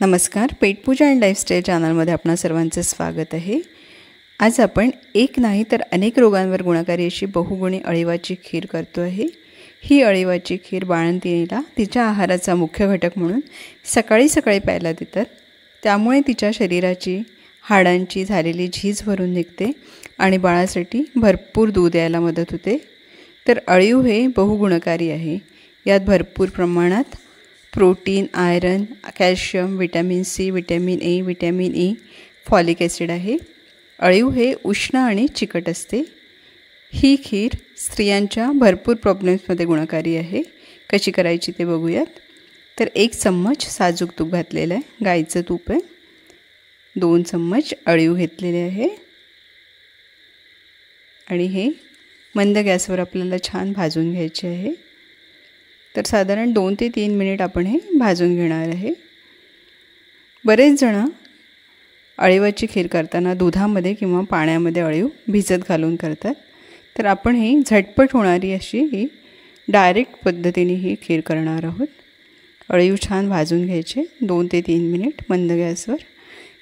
नमस्कार, पेटपूजा and lifestyle चॅनलमध्ये आपणा सर्वांचे स्वागत आहे। आज आपण एक नाही तर अनेक रोगांवर गुणकारी अशी बहुगुणी अळीवाची खीर करतो आहे। ही अळीवाची खीर बाळंतिणीला तिच्या आहाराचा मुख्य घटक म्हणून सकाळी सकाळी प्यायला देतात। त्यामुळे तिच्या शरीराची हाडांची झालेली झीज भरून निघते आणि बाळासाठी भरपूर दूध यायला मदत होते। तर अळीव हे बहुगुणकारी आहे। यात भरपूर प्रमाणात protein, iron, calcium, vitamin C, vitamin A, vitamin E, folic acid आहे। अळीव हे उष्ण आणि चिकट असते। ही खीर स्त्रियांच्या भरपूर प्रॉब्लेम्समध्ये गुणकारी आहे। कशी करायची ते बघूयात। तर 1 चम्मच साजूक तूप घातलेलं आहे, गाईचं तूप आहे। 2 चम्मच अळीव घेतलेले आहे आणि हे मंद गॅसवर आपल्याला छान भाजून घ्यायचे आहे। तर साधारण 2 ते 3 मिनिट आपण हे भाजून घेणार आहे। बरेच जण अळीवाची खीर करताना दुधामध्ये किंवा पाण्यामध्ये अळीव भिजत घालून करतात। तर आपण ही झटपट होणारी अशी ही डायरेक्ट पद्धतीने ही खीर करणार आहोत। अळीव छान भाजून घ्यायचे 2 ते 3 मिनिट मंद गॅसवर।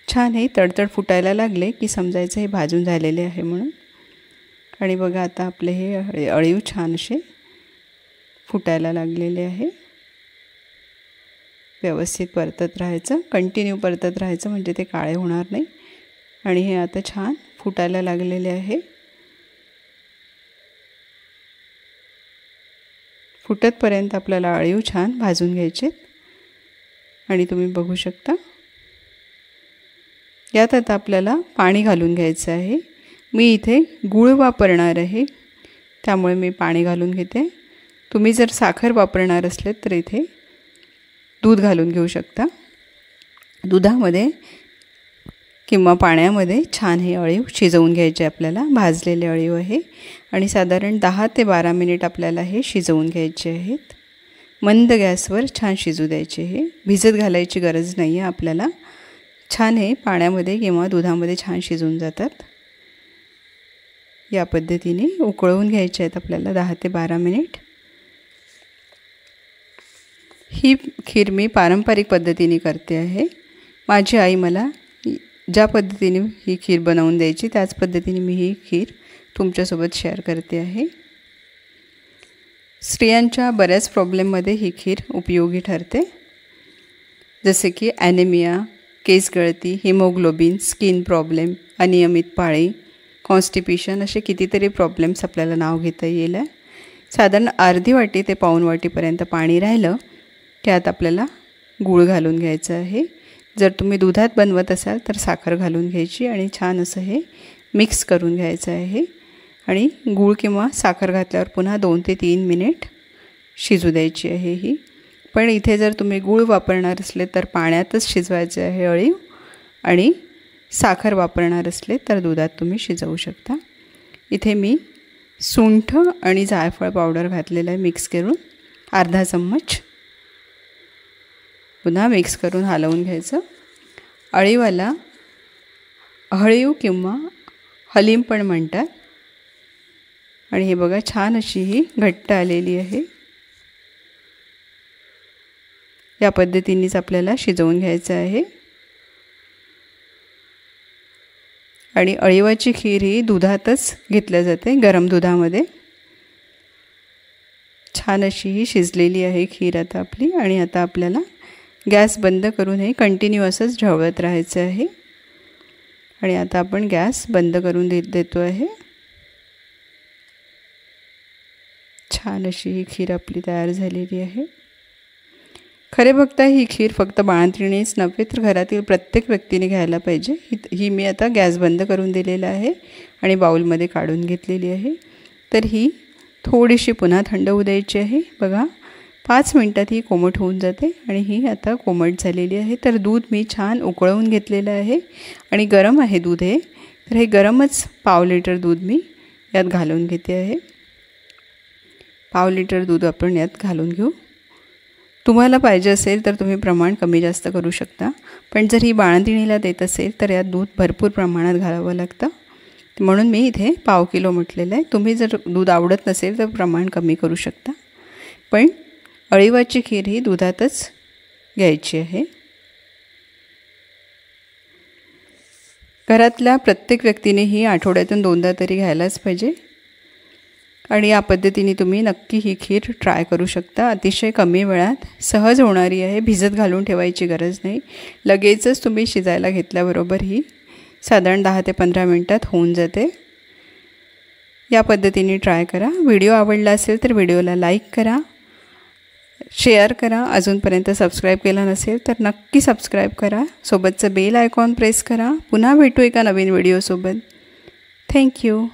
छान हे तडतड फुटायला लागले की समजायचं हे भाजून झालेले आहे म्हणून। आणि बघा आता आपले हे अळीव छान असे फुटायला लागलेले आहे। व्यवस्थित परतत राहायचं, कंटिन्यू परतत राहायचं म्हणजे ते काळे होणार नाही। आणि हे आता छान फुटायला लागलेले आहे। फुटतपर्यंत आपल्याला अळीव छान भाजून घ्यायचे आणि तुम्ही बघू शकता यात आता आपल्याला पाणी घालून घ्यायचं आहे। मी इथे गूळ वापरणार आहे त्यामुळे मी पाणी घालून घेते। तुम्ही जर साखर वापरणार असले तर इथे दूध घालून घेऊ शकता। दुधामध्ये किंवा पाण्यामध्ये छान हे अळीव शिजवून घ्यायचे आपल्याला। भाजलेले अळीव आहे आणि साधारण 10 ते 12 मिनिट आपल्याला हे शिजवून घ्यायचे आहेत। मंद गॅसवर छान शिजू द्यायचे। हे भिजत घालायची गरज नाही आहे आपल्याला। छान हे पाण्यामध्ये किंवा दुधामध्ये छान शिजून जातात। या पद्धतीने उकळवून घ्यायचे आहेत आपल्याला 10 ते 12 मिनिट। ही खीर मी पारंपरिक पद्धतीने करते आहे। माझी आई मला ज्या पद्धतीने ही खीर बनवून द्यायची त्याच पद्धतीने मी ही खीर तुमच्यासोबत शेअर करते आहे। स्त्रियांच्या बऱ्याच प्रॉब्लेममध्ये ही खीर उपयोगी ठरते, जसे की ॲनेमिया, केस गळती, हिमोग्लोबिन, स्किन प्रॉब्लेम, अनियमित पाळी, कॉन्स्टिपेशन असे कितीतरी प्रॉब्लेम्स आपल्याला नाव घेता येईल। साधारण अर्धी वाटी ते पाऊण वाटीपर्यंत पाणी राहिलं त्यात आपल्याला गूळ घालून घ्यायचं आहे। जर तुम्ही दुधात बनवत असाल तर साखर घालून घ्यायची आणि छान असं हे मिक्स करून घ्यायचं आहे। आणि गूळ किंवा साखर घातल्यावर पुन्हा 2 ते 3 मिनिट शिजू द्यायची आहे ही। पण इथे जर तुम्ही गूळ वापरणार असले तर पाण्यातच शिजवायचे आहे अळीव, आणि साखर वापरणार असले तर दुधात तुम्ही शिजवू शकता। इथे मी सुंठ आणि जायफळ पावडर घातलेलं आहे मिक्स करून, अर्धा चम्मच। पुन्हा मिक्स करून हलवून घ्यायचं। अळीवाला हळीव किंवा हलीम पण म्हणतात। आणि हे बघा छान अशी ही घट्ट आलेली आहे। या पद्धतीनेच आपल्याला शिजवून घ्यायचं आहे। आणि अळीवाची खीर ही दुधातच घेतल्या जाते, गरम दुधामध्ये। छान अशी ही शिजलेली आहे खीर आता आपली। आणि आता आपल्याला गॅस बंद करून हे कंटिन्यू असंच ढवळत राहायचं आहे। आणि आता आपण गॅस बंद करून देतो आहे। छान अशी ही खीर आपली तयार झालेली आहे। खरे बघता ही खीर फक्त बाळंतिणीच नव्हे तर घरातील प्रत्येक व्यक्तीने घ्यायला पाहिजे। ही मी आता गॅस बंद करून दिलेला आहे आणि बाउलमध्ये काढून घेतलेली आहे। तर ही थोडीशी पुन्हा थंड होऊ द्यायची आहे। बघा 5 मिनिटात ही कोमट होऊन जाते आणि ही आता कोमट झालेली आहे। तर दूध मी छान उकळवून घेतलेलं आहे आणि गरम आहे दूध हे। तर हे गरमच पाव लिटर दूध मी यात घालून घेते आहे। पाव लिटर दूध आपण यात घालून घेऊ। तुम्हाला पाहिजे असेल तर तुम्ही प्रमाण कमी जास्त करू शकता, पण जर ही बाळंतिणीला देत असेल तर यात दूध भरपूर प्रमाणात घालावं लागतं, म्हणून मी इथे पाव किलो म्हटलेलं आहे। तुम्ही जर दूध आवडत नसेल तर प्रमाण कमी करू शकता, पण अळीवाची खीर ही दुधातच घ्यायची आहे। घरातल्या प्रत्येक व्यक्तीने ही आठवड्यातून 2दा तरी घ्यायलाच पाहिजे आणि या पद्धतीने तुम्ही नक्की ही खीर ट्राय करू शकता. अतिशय कमी वेळात सहज होणारी आहे. भिजत घालून ठेवायची गरज नाही. लगेचच तुम्ही शिजायला घेतल्याबरोबर ही साधारण 10 ते 15 मिनटात होऊन जाते. या पद्धतीने ट्राय करा. व्हिडिओ आवडला असेल तर व्हिडिओला लाईक करा, शेअर करा. अजूनपर्यंत सबस्क्राईब केलं नसेल तर नक्की सबस्क्राईब करा. सोबतचं बेल आयकॉन प्रेस करा. पुन्हा भेटू एका नवीन व्हिडिओसोबत. थँक्यू.